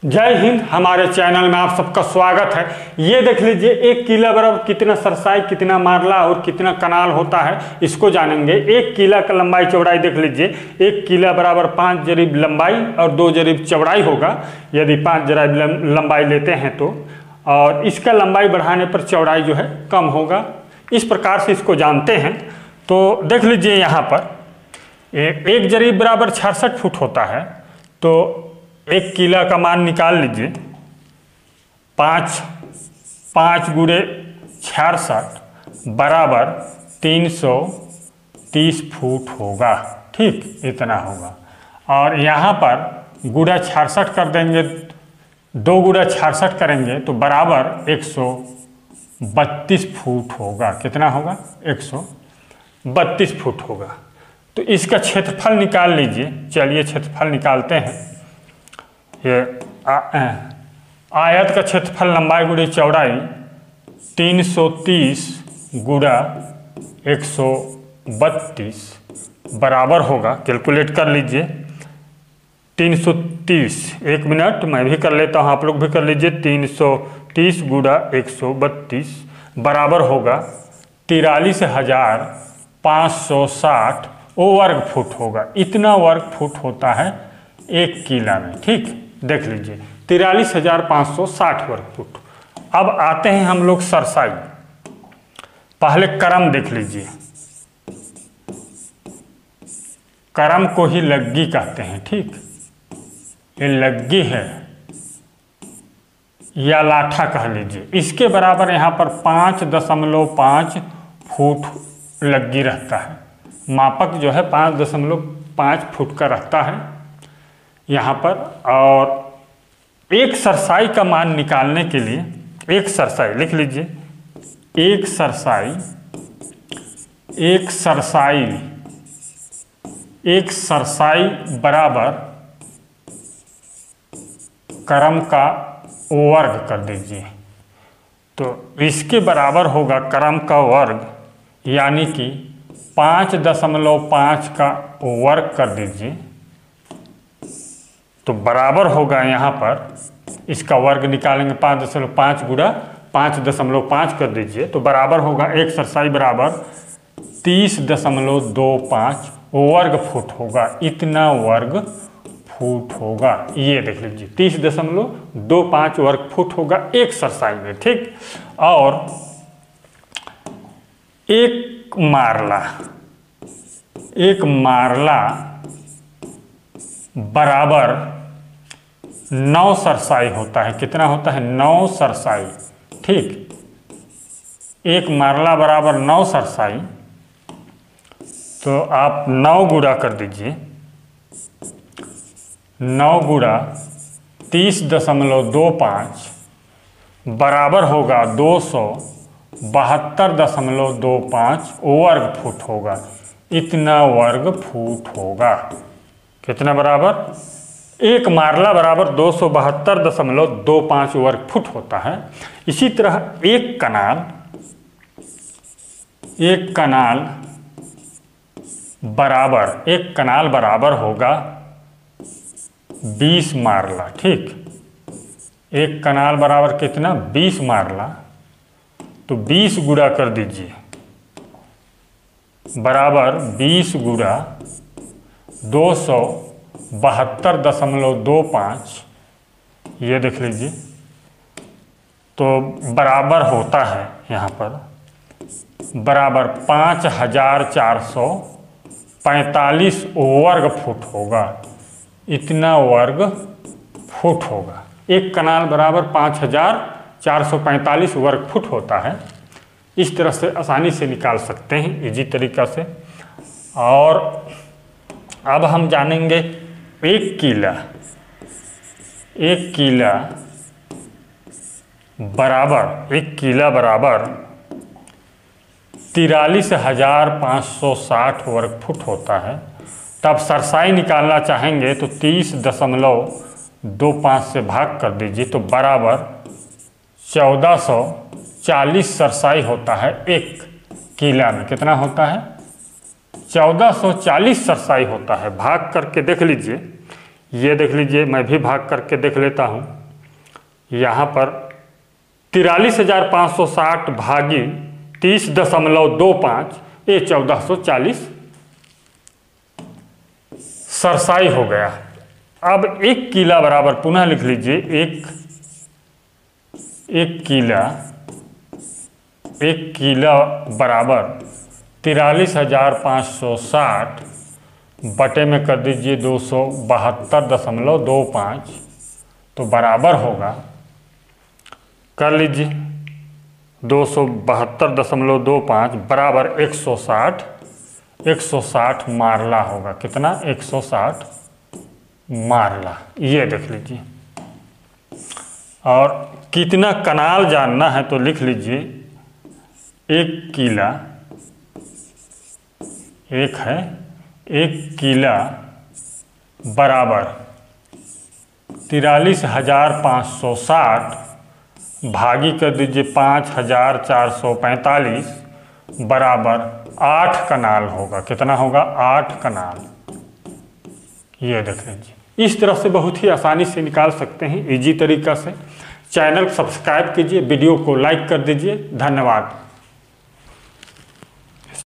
जय हिंद। हमारे चैनल में आप सबका स्वागत है। ये देख लीजिए एक किला बराबर कितना सरसाई, कितना मारला और कितना कनाल होता है, इसको जानेंगे। एक किला का लंबाई चौड़ाई देख लीजिए। एक किला बराबर 5 जरीब लंबाई और 2 जरीब चौड़ाई होगा। यदि 5 जरीब लंबाई लेते हैं तो, और इसका लंबाई बढ़ाने पर चौड़ाई जो है कम होगा। इस प्रकार से इसको जानते हैं। तो देख लीजिए यहाँ पर एक जरीब बराबर 66 फुट होता है। तो एक किला का मान निकाल लीजिए। 5 गुणे 66 बराबर 330 फुट होगा। ठीक, इतना होगा। और यहाँ पर गुणा 66 कर देंगे, 2 गुणा 66 करेंगे तो बराबर 132 फुट होगा। कितना होगा? 132 फुट होगा। तो इसका क्षेत्रफल निकाल लीजिए। चलिए क्षेत्रफल निकालते हैं। ये आयत का क्षेत्रफल लंबाई गुणे चौड़ाई 330 गुणा 132 बराबर होगा, कैलकुलेट कर लीजिए, 330। 1 मिनट मैं भी कर लेता हूँ, आप लोग भी कर लीजिए। 330 गुणा 132 बराबर होगा 43,560 वर्ग फुट होगा। इतना वर्ग फुट होता है एक किला में। ठीक, देख लीजिए 43,560 वर्ग फुट। अब आते हैं हम लोग सरसाई। पहले क्रम देख लीजिए। क्रम को ही लग्गी कहते हैं। ठीक, ये लग्गी है या लाठा कह लीजिए। इसके बराबर यहाँ पर 5.5 फुट लग्गी रहता है। मापक जो है 5.5 फुट का रहता है यहाँ पर। और एक सरसाई का मान निकालने के लिए एक सरसाई लिख लीजिए। एक सरसाई बराबर क्रम का वर्ग कर दीजिए। तो इसके बराबर होगा क्रम का वर्ग, यानी कि 5.5 का वर्ग कर दीजिए। तो बराबर होगा यहाँ पर, इसका वर्ग निकालेंगे 5.5 गुणा 5.5 कर दीजिए। तो बराबर होगा एक सरसाई बराबर 30.25 वर्ग फुट होगा। इतना वर्ग फुट होगा। ये देख लीजिए 30.25 वर्ग फुट होगा एक सरसाई में। ठीक, और एक मारला बराबर 9 सरसाई होता है। कितना होता है? 9 सरसाई। ठीक, एक मारला बराबर 9 सरसाई। तो आप 9 गुणा कर दीजिए। 9 गुणा 30.25 बराबर होगा 272.25 वर्ग फुट होगा। इतना वर्ग फुट होगा। कितना बराबर? एक मारला बराबर 272.25 वर्ग फुट होता है। इसी तरह एक कनाल बराबर होगा 20 मारला। ठीक, एक कनाल बराबर कितना? 20 मारला। तो 20 गुणा कर दीजिए, बराबर 20 गुणा 272.25। ये देख लीजिए। तो बराबर होता है यहाँ पर बराबर 5,445 वर्ग फुट होगा। इतना वर्ग फुट होगा। एक कनाल बराबर 5,445 वर्ग फुट होता है। इस तरह से आसानी से निकाल सकते हैं, इजी तरीका से। और अब हम जानेंगे एक किला बराबर 43,560 वर्ग फुट होता है। तब सरसाई निकालना चाहेंगे तो 30.25 से भाग कर दीजिए। तो बराबर 1440 सरसाई होता है एक किला में। कितना होता है? 1440 सरसाई होता है। भाग करके देख लीजिए। ये देख लीजिए, मैं भी भाग करके देख लेता हूँ। यहाँ पर 43,560 भागी 30.25, ये 1440 सरसाई हो गया। अब 1 किला बराबर, पुनः लिख लीजिए, एक किला बराबर 43,560 बटे में कर दीजिए 272.25, तो बराबर होगा, कर लीजिए 272.25 बराबर 160 मारला होगा। कितना? 160 मारला। ये देख लीजिए। और कितना कनाल जानना है तो लिख लीजिए, 1 किला, एक है 1 किला बराबर 43,560 भागी कर दीजिए 5,445 बराबर 8 कनाल होगा। कितना होगा? 8 कनाल। ये देख लीजिए। इस तरह से बहुत ही आसानी से निकाल सकते हैं, इजी तरीका से। चैनल सब्सक्राइब कीजिए, वीडियो को लाइक कर दीजिए। धन्यवाद।